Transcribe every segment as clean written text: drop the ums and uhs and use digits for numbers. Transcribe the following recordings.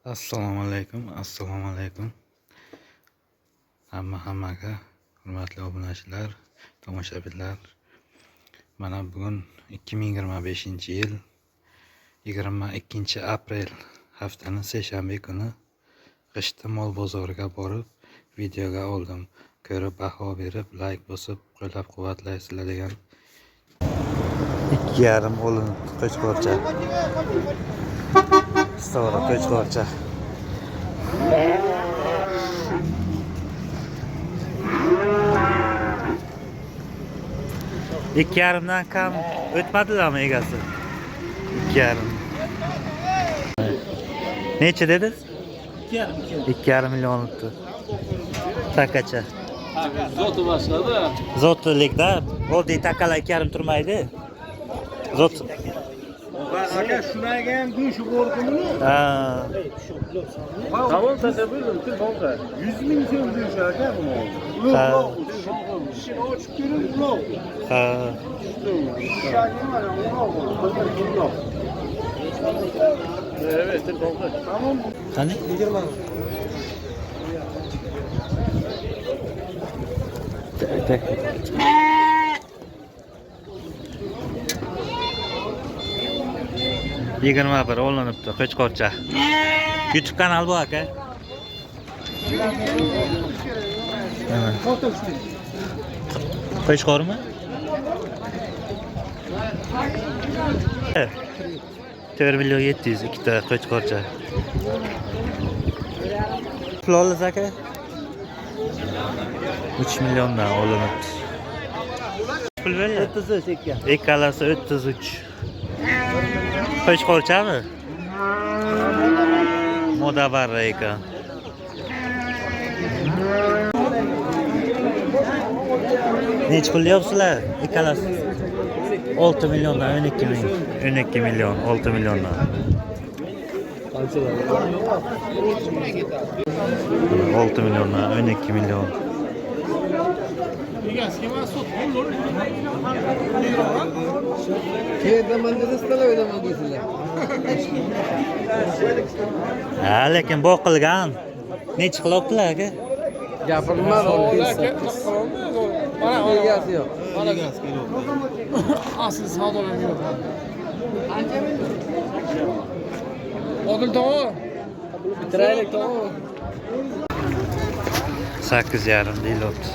Assalomu alaykum. Hammaga hurmatli obunachilar, tomoshabinlar. Mana bugun 2025-yil 22-aprel haftaning seshanba kuni G'ishti mol bozoriga borib videoga oldim. Ko'rib baho berib, like bosib, qo'llab-quvvatlaysizlar degan 2,5 o'lin qo'chqorcha. Stora qo'chqorcha. 2,5 kam o'tmadilarmi egasi? 2,5. Necha dediniz? 2,5 million o'tdi. Takacha. Zoti boshqada. Zotilikda oddiy takalar 2,5 turmaydi. Zot. Aka shunaga ham go'sht borqimini. Ha. Tamam tasavvurdim, til bonqa. 100 ming so'm go'sht aka bu mol. Ha. Shini ochib ko'ring, uloq. Ha. Evet, til bonqa. Tamam. Qani? 20 ming. Tak. 21 olinibdi qo'chqorcha. YouTube kanal bu aka. Qo'chqormi? 4,700,000 ikkita qo'chqorcha. Puloliz aka 3 milliondan olinibdi. Pul berdi. 33 ekan. Ikkalasi 33. Qo'chqorchami? Moda barra ekan. Necha pul deyapsizlar? Ikkalasi 6 milliondan 12 ming. 12 million, 6 milliondan. 6 milliondan 12 million. Ha, lekin boqilgan. Necha qilyaptilar aka? Gapirmadi. Mana egasi yo'q. Mana egasi yo'q. Asl savdolar yo'q. Odil tog'a. Bitiraylik tog'a. 8,5 deyiladi.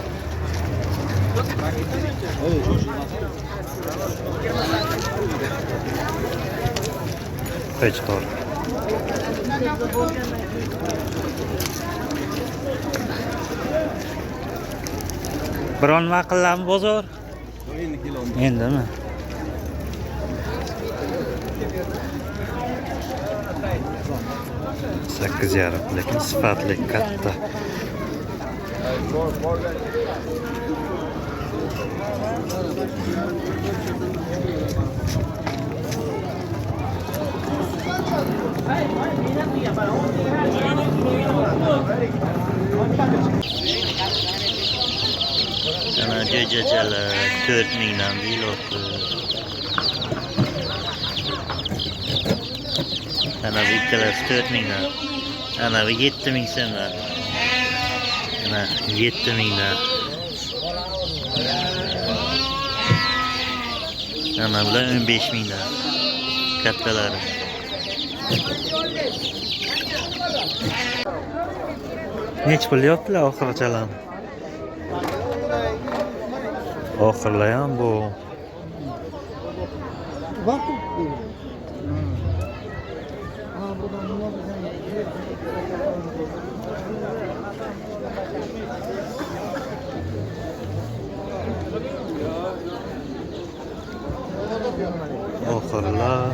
Qo'chqor. Biron vaqillarmi bozor? Endi keladi. Endimi? Sakkiz yarim, lekin sifatli katta. Ana jo'jachalar 4 mingdan deyiladi. Ana bu ikkalasi 4 mingdan. Ana bu 7 ming so'mdan. Ana 7 mingdan. Ana bular 15 mingdan. Kattalari. Necha pul deyaptilar oxirchalarni? Oxirlar ham bu. Oxirlar.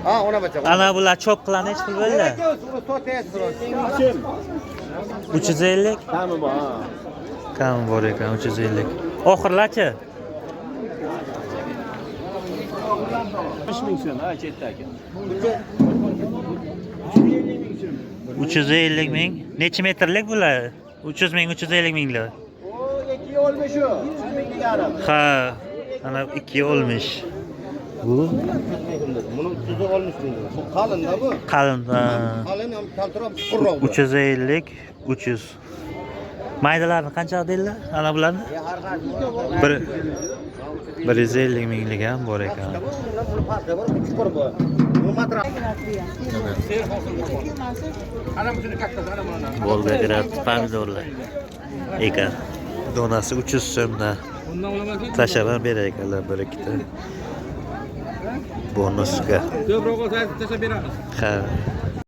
Ha, ona bacha. Ana bular chop qilgan necha pul bo'ldi? 350. Kami bor, ha. Kami bor ekan 350. Oxirlachi? 5 ming so'm, ha, chetdagi. 350 ming. Necha metrlik bular? 300 ming, 350 minglar. O 2 olmuş o. 300 ming yarım. Ha, ana 2 olmuş. Bu Bunun 300 olmuş muydu? Bu kalın da bu. qalin. Ha. Kalın hem kaltıram çukurroq. 350, 300. Maydalarni qancha deydilar? Ana bularni? Bir 150 minglik ham bor ekan. Bunun farkı var, bu çukur bu. Bu matraq. Volgograd pomidorlar ekan. Donasi 300 so'mdan. Tashlab berar ekanlar bir ikkita. Bonusga. Ko'proq olsangiz tashlab beramiz. Ha.